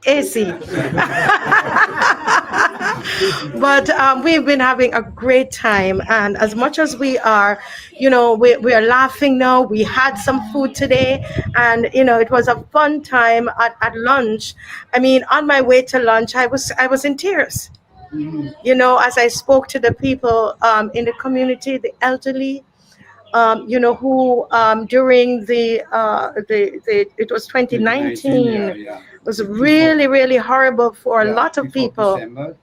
AC. But we've been having a great time, and as much as we are, we are laughing now. We had some food today, and it was a fun time at lunch. I mean, on my way to lunch, I was in tears. As I spoke to the people in the community, the elderly, who during the it was 2019, 2019, yeah, it yeah. was Before, really, really horrible for a yeah, lot of before people. December,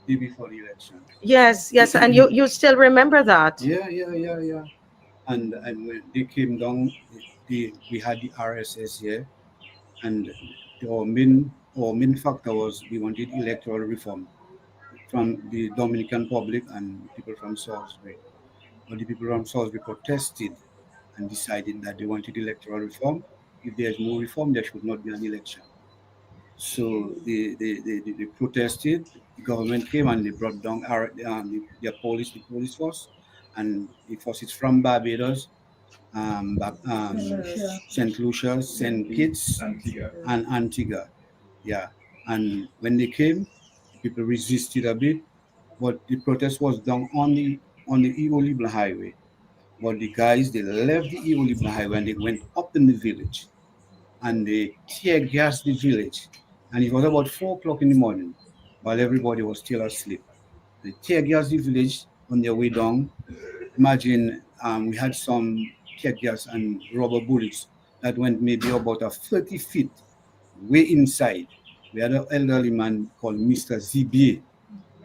day before the election. Yes, yes, and you still remember that. Yeah, yeah, yeah, yeah. And when they came down, we had the RSS here, and our main factor was we wanted electoral reform from the Dominican public and people from Salisbury. But the people from Salisbury protested and decided that they wanted electoral reform. If there's no reform, there should not be an election. So they protested. The government came and they brought down the police force, and the forces from Barbados, St. Lucia, St. Kitts, and Antigua. Yeah, and when they came, people resisted a bit, but the protest was done on the Eagle Highway. But the guys, they left the Eagle Highway and they went up in the village and they tear gassed the village. And it was about 4 o'clock in the morning while everybody was still asleep. They tear gassed the village on their way down. Imagine we had some tear gas and rubber bullets that went maybe about 30 feet way inside. We had an elderly man called Mr. ZBA.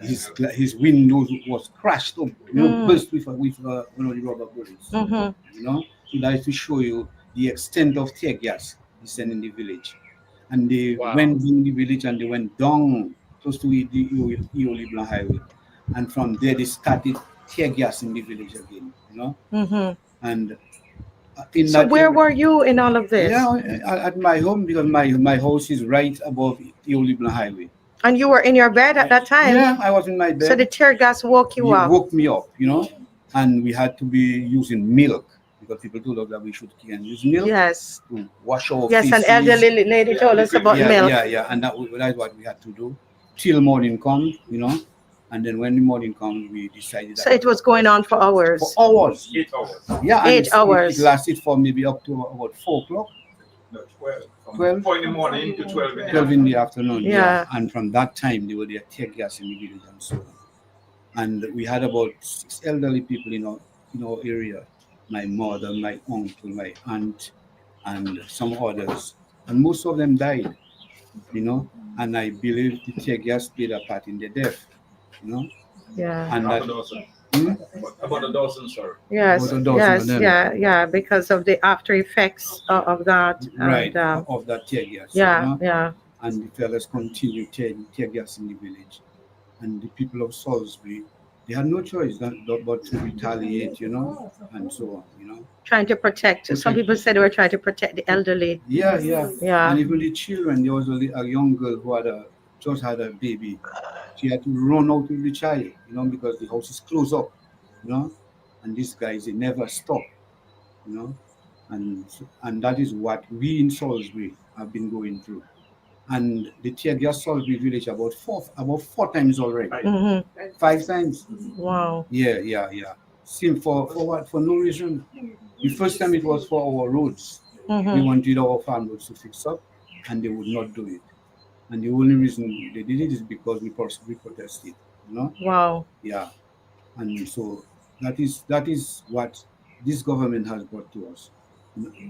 His window was crashed up, Mm. burst with one of the rubber bullets. Mm-hmm. So that is to show you the extent of tear gas they sent in the village. And they Wow. went in the village and they went down close to the Eole Blanc Highway. And from there they started tear gas in the village again. Mm-hmm. And in So that where area, were you in all of this? yeah, at my home, because my house is right above Eole Blanc Highway. And you were in your bed at that time? Yeah, I was in my So the bed. tear gas woke you He up? woke me up, and we had to be using milk because people told us that we should can use milk Yes. to wash our Yes, an faces. elderly lady told us about Yeah, milk. yeah, yeah, and that's what we had to do till morning comes. And then when the morning comes, we decided So that it was going on for for hours. hours. 8 hours. Yeah, and 8 hours. it lasted for maybe up to about 4 o'clock, No, 12. From 12? 4 in the morning to 12 in the 12 in the afternoon. Yeah. And from that time, they were there tear gas in the village and so on. And we had about 6 elderly people in our area. My mother, my uncle, my aunt, and some others. And most of them died. And I believe the tear gas played a part in their death. Yeah. And Half that a dozen. hmm? About a dozen, sir. Yes. About a dozen of Yes. them. Yeah. Yeah. Because of the after effects of that. Right, And of that tear gas. yeah. Yeah. And the fellas continued tear gas in the village. And the people of Salisbury, they had no choice but to retaliate, and so on. Trying to protect. Some people said they were trying to protect the elderly. Yeah, yeah. Yeah. And even the children, there was a young girl who just had a baby. She had to run out with the child, because the house is closed up. And these guys, they never stop. And that is what we in Salisbury have been going through. And the tear gas Salisbury village about four times already. Mm-hmm. 5 times. Wow. Yeah, yeah, yeah. Same for what? For no reason. The first time it was for our roads. We Mm-hmm. wanted our farm roads to fix up, and they would not do it. And the only reason they did it is because we protested. Wow. Yeah. And so that is what this government has brought to us.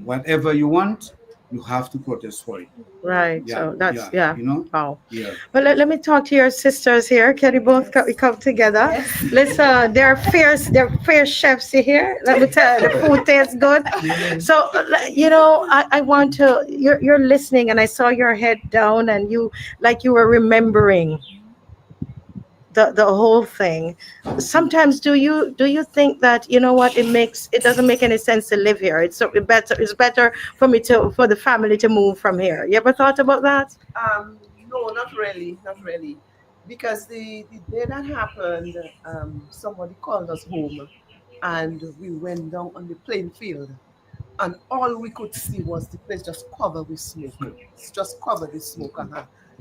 Whatever you want, you have to protest for it. Right. Yeah, So that's yeah. yeah. Wow. Yeah. Well, let me talk to your sisters here. Can you both come together? Let's. They're fierce chefs here. Let me tell you, the food tastes good. So, I want to. You're listening, and I saw your head down, and you were remembering the whole thing. Sometimes, do you think that what it doesn't make any sense to live here? It's better for the family to move from here. You ever thought about that? No, not really, not really, because the day that happened, somebody called us home, and we went down on the playing field, and all we could see was the place just covered with smoke. It's just covered with smoke,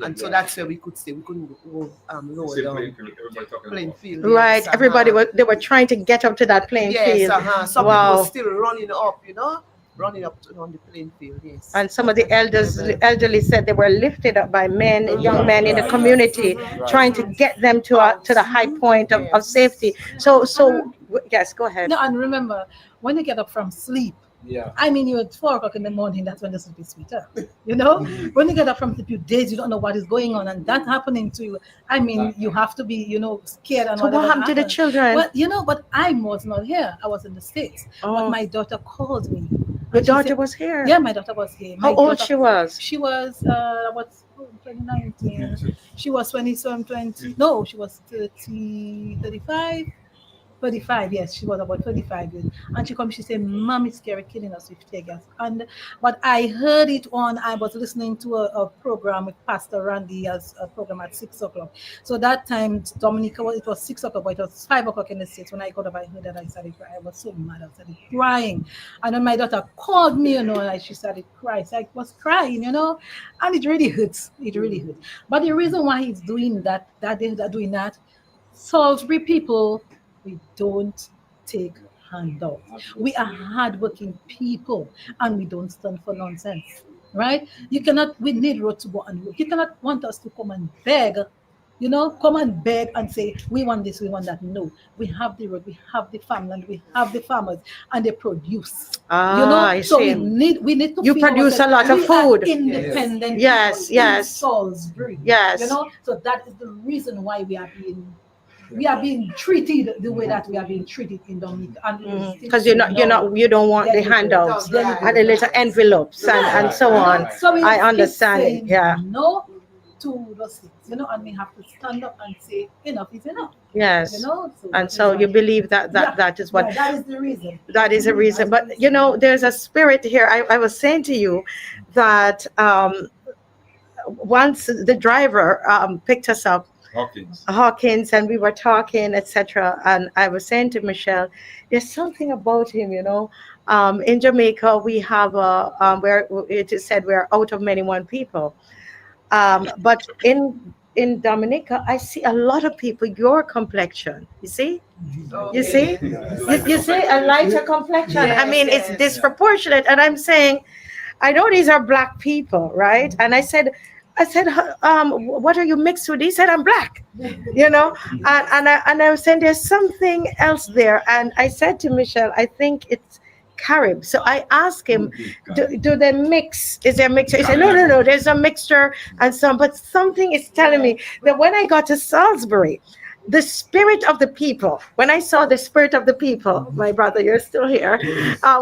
and so that's where we could stay. We couldn't go lower Same down. playing field, everybody talking Playing about. field. Right. Yes, Everybody they were trying to get up to that playing Yes, field. some Wow. people still running up, running up on the playing field. Yes. And some of the elderly said they were lifted up by men, young men in the community, trying to get them to the high point of safety. So yes, go ahead. No, and remember, when you get up from sleep, Yeah. I mean, you're at 4 o'clock in the morning, that's when the sleep is sweeter. When you get up from sleep, you days, you don't know what is going on, and that's happening to you. I mean, you have to be, scared and So what whatever happened to the happens. children? Well, but I was not here. I was in the States. Oh. But my daughter called me. Your And she daughter said- was here. Yeah, my daughter was here. How old she was? She was, 2019. She was 20. No, she was 35. 35, yes, she was about 35 years. And she said, Mom, it's scary killing us with tear gas. But I heard it I was listening to a program with Pastor Randy as a program at 6 o'clock. So that time, Dominica, it was 6 o'clock, but it was 5 o'clock in the States. When I got up, I heard that I started crying. I was so mad, I started crying. And then my daughter called me, and she started crying. So I was crying, and it really hurts. It really hurts. But the reason why he's doing that Salisbury people, we don't take handout. We are hardworking people, and we don't stand for nonsense, right? We need road to go and work. You cannot want us to come and beg, and say, we want this, we want that. No, we have the road, we have the farmland, we have the farmers, and they produce. I So see. we need to You feel produce a ourselves. lot of We are food. independent. Yes, people yes. in Salisbury. Yes. So that is the reason why we are being treated the way that we are being treated in Dominica. Because you don't want the handouts and the little envelopes and so on. So we I keep understand it. saying Yeah. No to those things, and we have to stand up and say enough is enough. Yes. So And that so is you why- believe that that is what. Yeah, that is the reason. That is a reason. But there's a spirit here. I was saying to you that once the driver picked us up, Hawkins, and we were talking, etc. And I was saying to Michelle, there's something about him, in Jamaica we have where it is said we're out of many one people, but in Dominica I see a lot of people your complexion. You see you see a lighter complexion. I mean, it's disproportionate, and I'm saying, I know these are black people, right? And I said, what are you mixed with? He said, I'm black, and I was saying there's something else there. And I said to Michelle, I think it's Carib. So I asked him, do they mix? Is there a mixture? He said, no, there's a mixture but something is telling me that when I got to Salisbury, the spirit of the people, when I saw the spirit of the people, my brother, you're still here.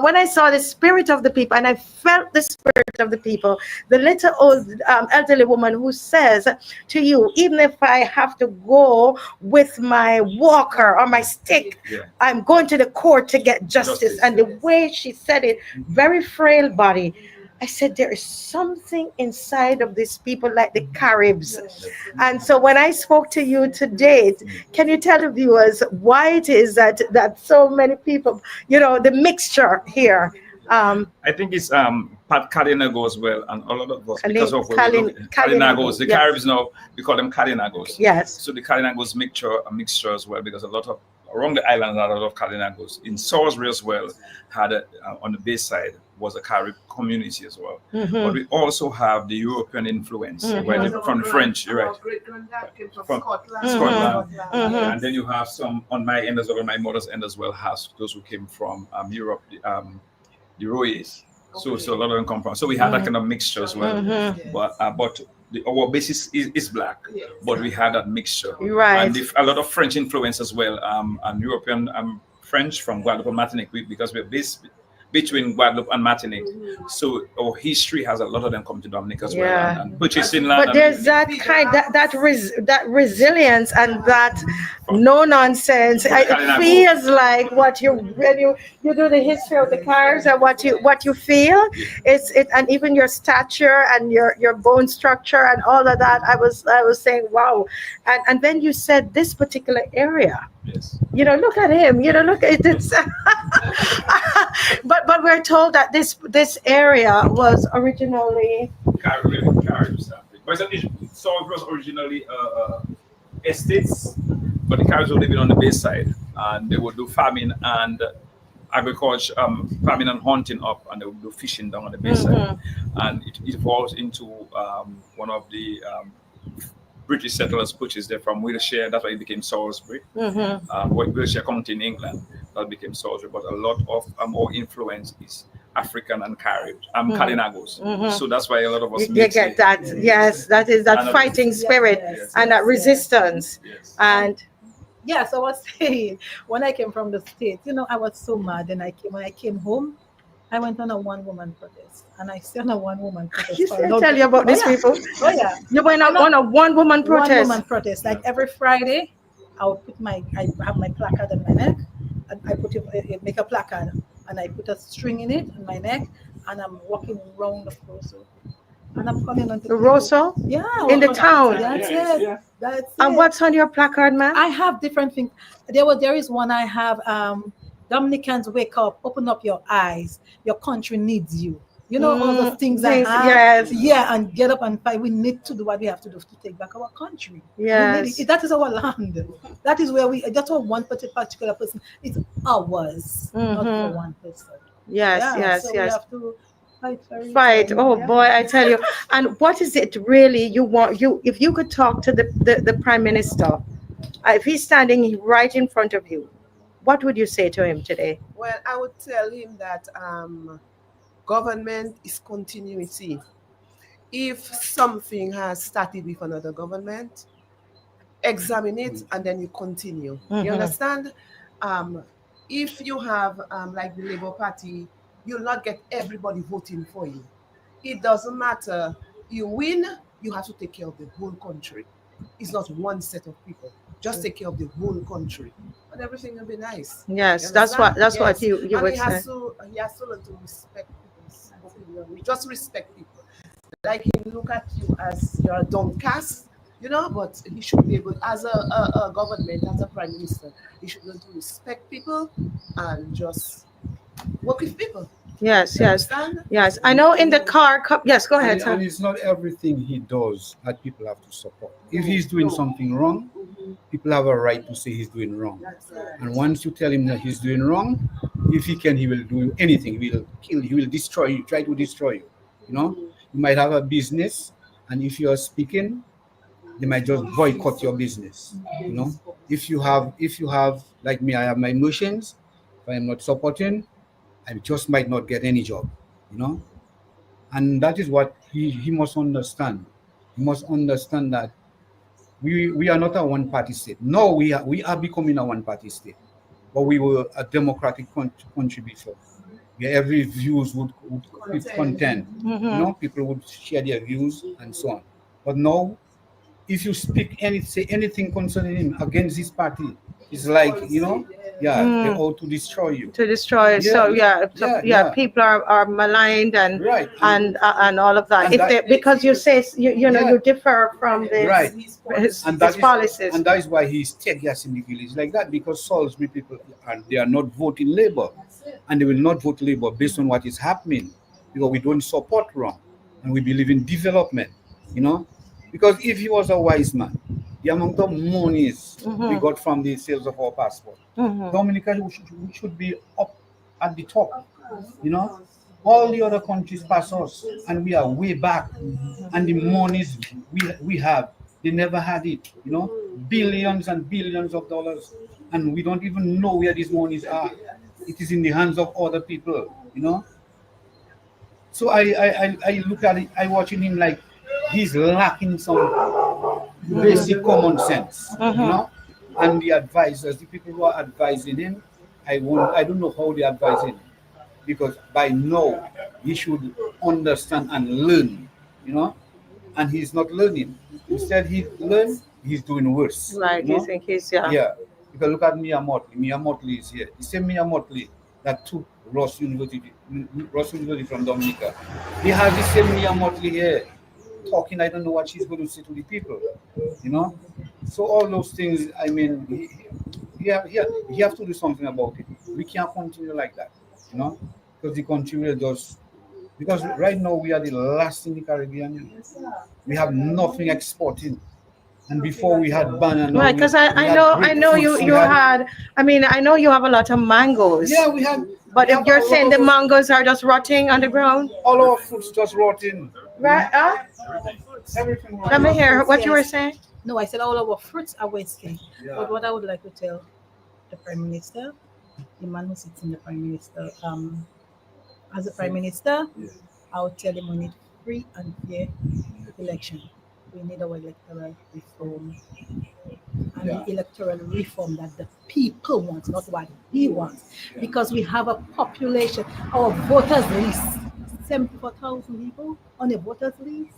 When I saw the spirit of the people and I felt the spirit of the people, the little old elderly woman who says to you, even if I have to go with my walker or my stick, I'm going to the court to get justice. And the way she said it, very frail body, I said, there is something inside of these people like the Caribs. And so when I spoke to you today, can you tell the viewers why it is that so many people, the mixture here? I think it's Pat Kalinagos well, and a lot of us, because of Kalinagos, the Caribs now, we call them Kalinagos. Yes. So the Kalinagos mixture as well, because a lot of, around the island, a lot of Kalinagos. In Salisbury as well, had on the base side, was a Carib community as well. Mm-hmm. But we also have the European influence, from the French, you're right. Great-granddad came from From Scotland. Scotland. Mm-hmm. And then you have some on my end as well, on my mother's end as well, has those who came from Europe, the Royes. So a lot of them come from. So we had that kind of mixture as well. Mm-hmm. But our basis is black, but we had that mixture. Right. And a lot of French influence as well, and European French from Guadeloupe and Martinique, because we're based between Guadeloupe and Martinique. So our history has a lot of them come to Dominica as well, and purchasing land. But there's that resilience and that no nonsense. It feels like when you do the history of the cars and what you feel. It's and even your stature and your bone structure and all of that. I was saying, wow. And then you said this particular area. Yes. Look at him. Look at it. It's But we're told that this area was originally Caribs. But Salisbury was originally estates, but the Caribs were living on the bay side, and they would do farming and agriculture, farming and hunting up, and they would do fishing down on the bay side. And it evolved into one of the British settlers purchased there from Wiltshire. That's why it became Salisbury. Wiltshire County in England, that became Salisbury. But a lot of our influence is African and Carib, Kalinagos. So that's why a lot of us you get that. Yes, that is that And fighting spirit and that resistance. Yes. And Yes, I was saying when I came from the States, I was so mad. And when I came home, I went on a one-woman protest, and I stayed on a one-woman protest. you for a see, I long tell time. you about these yeah. people. Oh yeah, You went out on a one-woman protest. one-woman protest. Like every Friday, I would I have my placard on my neck, and I make a placard, and I put a string in it on my neck, and I'm walking around the Rosso, and I'm calling on The Rosso? Yeah, In the town? That's it. That's it. And what's on your placard, ma'am? I have different things. There is one I have. Dominicans, wake up, open up your eyes. Your country needs you. All those things I have. Yes. Yeah, and get up and fight. We need to do what we have to do to take back our country. Yes. We need it. That is our land. That is where that's what one particular person. It's ours, not for one person. Yes. So we have to fight for it. Fight. And, Oh yeah. boy, I tell you. And what is it really you want? If you could talk to the Prime Minister, if he's standing right in front of you, what would you say to him today? Well, I would tell him that government is continuity. If something has started with another government, examine it and then you continue. You understand? If you have like the Labour Party, you'll not get everybody voting for you. It doesn't matter. You win, you have to take care of the whole country. It's not one set of people. Just take care of the whole country, and everything will be nice. Yes, that's what you And would he say. has to learn to respect people's opinion. We just respect people. Like he look at you as you're a downcast, but he should be able, as a government, as a prime minister, he should learn to respect people and just work with people. Yes. Understand? Yes. I know in the car. Yes, go ahead. And it's not everything he does that people have to support. If he's doing something wrong, people have a right to say he's doing wrong. And once you tell him that he's doing wrong, if he can, he will do anything. He will kill, he will destroy you, try to destroy you. You might have a business, and if you are speaking, they might just boycott your business. If you have like me, I have my emotions. If I am not supporting, I just might not get any job. And that is what he must understand. He must understand that we are not a one-party state. No, we are becoming a one-party state, but we were a democratic country before, where every views would contend. People would share their views and so on. But now, if you say anything concerning him against his party, it's like they're out to destroy you. To destroy it. So people are maligned and Right. and all of that. And Because you say you differ from Right. his And that policies. And that is why he's tear-gas in the village like that, because Salisbury people they are not voting Labour, and they will not vote Labour based on what is happening, because we don't support wrong, and we believe in development. Because if he was a wise man, the amount of monies we got from the sales of our passport, Dominica should be up at the top. All the other countries pass us, and we are way back. And the monies we have, they never had it. Billions and billions of dollars, and we don't even know where these monies are. It is in the hands of other people. So I look at it, I watching him like he's lacking some basic common sense, And the advisors, the people who are advising him, I don't know how they advise him, because by now he should understand and learn, and he's not learning. Instead, he's doing worse. Right, you think he's Yeah. Because look at Mia Motley. Mia Motley is here. The same Mia Motley that took Ross University from Dominica. He has the same Mia Motley here, talking. I don't know what she's going to say to the people, So all those things, I mean, he have to do something about it. We can't continue like that. you know, because the country will just, because right now we are the last in the Caribbean. You know. We have nothing exporting. And before we had banana. Right, because we I had know grapefruits, you had. I mean, I know you have a lot of mangoes. Yeah, we had. But we if have you're a lot saying the of- mangoes are just rotting on the ground, all our fruits just rotting. right? Everything Let me rotting. hear what you were Yes. saying. No, I said all our fruits are wasting. Yeah. But what I would like to tell the Prime Minister, the man who sits in the Prime Minister, as a Prime Minister, I would tell him we need free and fair election. We need our electoral reform. And Yeah. the electoral reform that the people want, not what he wants. Because we have a population, our voters list, 74,000 people on a voters list,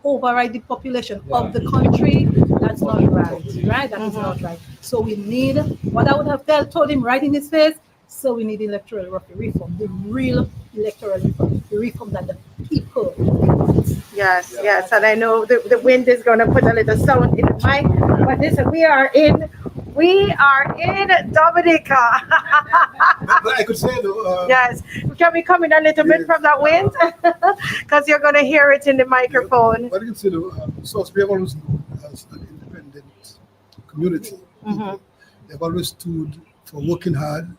override the population of the country. That's not right, right? That is not right. So we need, what I would have told him right in his face, so we need electoral reform, the real electoral reform, the reform that the people want. Yes, yes, and I know the wind is going to put a little sound in the mic, but listen, we are in Dominica. But I could say though, Yes, can we come in a little bit from that wind? Because you're going to hear it in the microphone. but I could say though, Salisbury have always known as an independent community. They've always stood for working hard,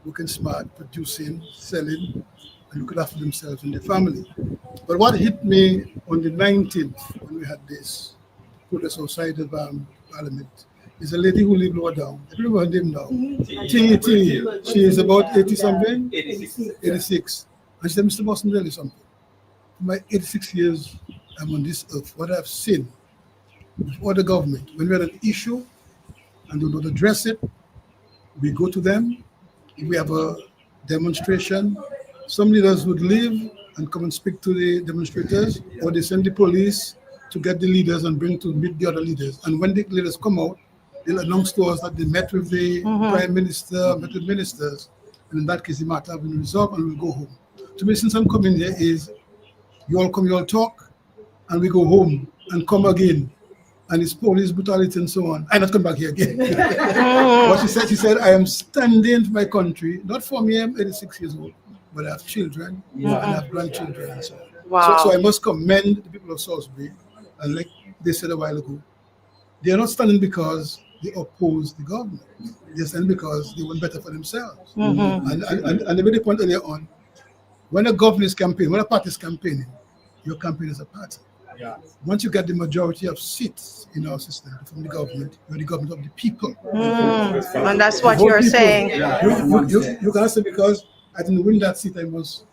working smart, producing, selling, and looking after themselves and their family. But what hit me on the 19th when we had this protest outside of Parliament is a lady who lived lower down. I don't remember her name now. T. She is about 80 something, 86. And she said, Mr. Boston, tell you something. For my 86 years I'm on this earth, what I've seen before the government, when we had an issue and they don't address it, we go to them. If we have a demonstration, some leaders would leave and come and speak to the demonstrators, or they send the police to get the leaders and bring to meet the other leaders. And when the leaders come out, they'll announce to us that they met with the Prime Minister, met with ministers, and in that case, the matter has been resolved and we'll go home. To me, since I'm coming here is, you all come, you all talk, and we go home and come again. And it's police brutality and so on. I not come back here again. What she said, I am standing for my country, not for me, I'm 86 years old, but I have children and I have grandchildren and so on. Wow. So I must commend the people of Salisbury, and like they said a while ago, they are not standing because they oppose the government. They're standing because they want better for themselves. And they made the point earlier on, when a government is campaigning, when a party is campaigning, your campaign is a party. Yeah. Once you get the majority of seats in our system from the government, you're the government of the people. And that's what Whole you're people. saying. You can't say because I didn't win that seat, I must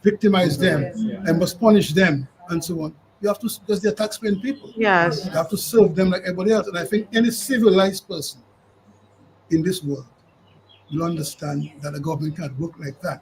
victimize them, I must punish them, and so on. You have to, because they're taxpaying people. Yes. You have to serve them like everybody else. And I think any civilized person in this world will understand that a government can't work like that.